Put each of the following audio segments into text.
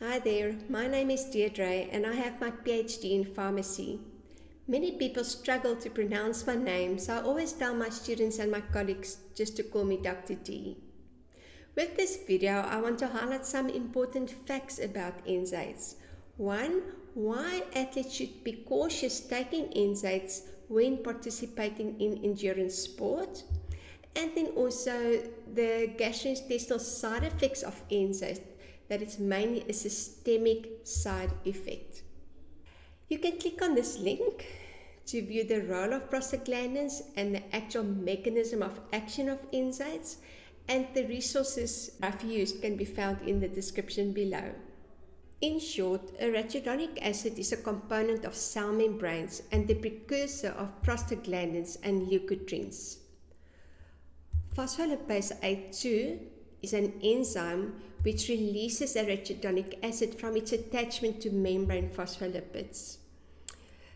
Hi there, my name is Deirdre and I have my PhD in pharmacy. Many people struggle to pronounce my name, so I always tell my students and my colleagues just to call me Dr. D. With this video, I want to highlight some important facts about NSAIDs. 1. Why athletes should be cautious taking NSAIDs when participating in endurance sport. And then also the gastrointestinal side effects of NSAIDs, that it's mainly a systemic side effect. You can click on this link to view the role of prostaglandins and the actual mechanism of action of NSAIDs, and the resources I've used can be found in the description below. In short, arachidonic acid is a component of cell membranes and the precursor of prostaglandins and leukotrienes. Phospholipase A2 is an enzyme which releases arachidonic acid from its attachment to membrane phospholipids.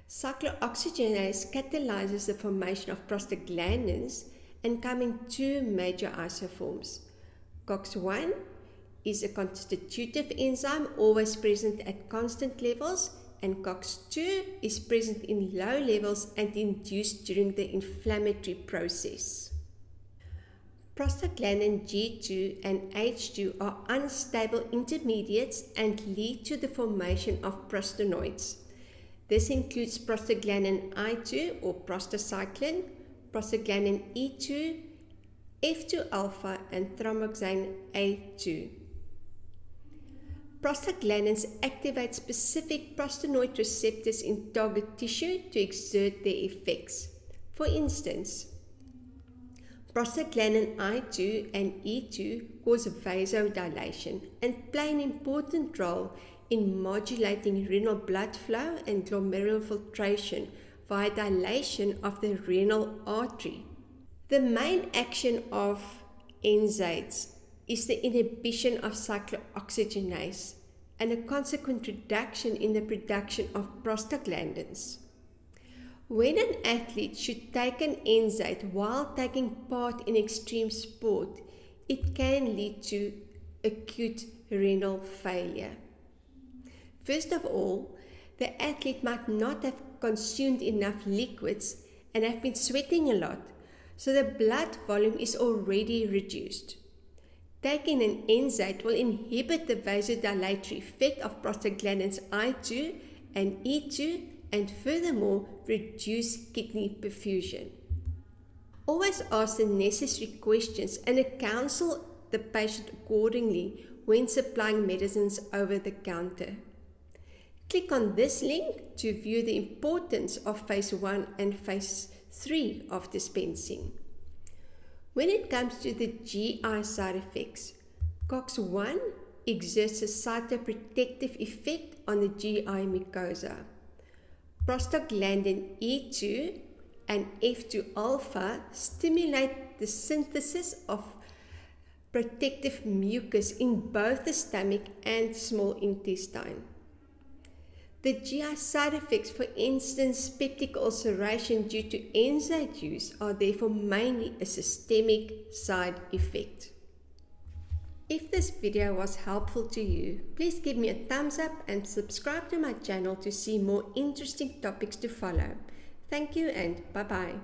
Cyclooxygenase catalyzes the formation of prostaglandins and come in two major isoforms. COX-1 is a constitutive enzyme always present at constant levels, and COX-2 is present in low levels and induced during the inflammatory process. Prostaglandin G2 and H2 are unstable intermediates and lead to the formation of prostanoids. This includes prostaglandin I2 or prostacyclin, prostaglandin E2, F2 alpha, and thromboxane A2. Prostaglandins activate specific prostanoid receptors in target tissue to exert their effects. For instance, prostaglandin I2 and E2 cause vasodilation and play an important role in modulating renal blood flow and glomerular filtration via dilation of the renal artery. The main action of NSAIDs is the inhibition of cyclooxygenase and a consequent reduction in the production of prostaglandins. When an athlete should take an NSAID while taking part in extreme sport, it can lead to acute renal failure. First of all, the athlete might not have consumed enough liquids and have been sweating a lot, so the blood volume is already reduced. Taking an NSAID will inhibit the vasodilatory effect of prostaglandins I2 and E2 and furthermore reduce kidney perfusion. Always ask the necessary questions and counsel the patient accordingly when supplying medicines over the counter. Click on this link to view the importance of phase 1 and phase 3 of dispensing. When it comes to the GI side effects, COX-1 exerts a cytoprotective effect on the GI mucosa. Prostaglandin E2 and F2 alpha stimulate the synthesis of protective mucus in both the stomach and small intestine. The GI side effects, for instance peptic ulceration due to NSAID use, are therefore mainly a systemic side effect. If this video was helpful to you, please give me a thumbs up and subscribe to my channel to see more interesting topics to follow. Thank you and bye-bye.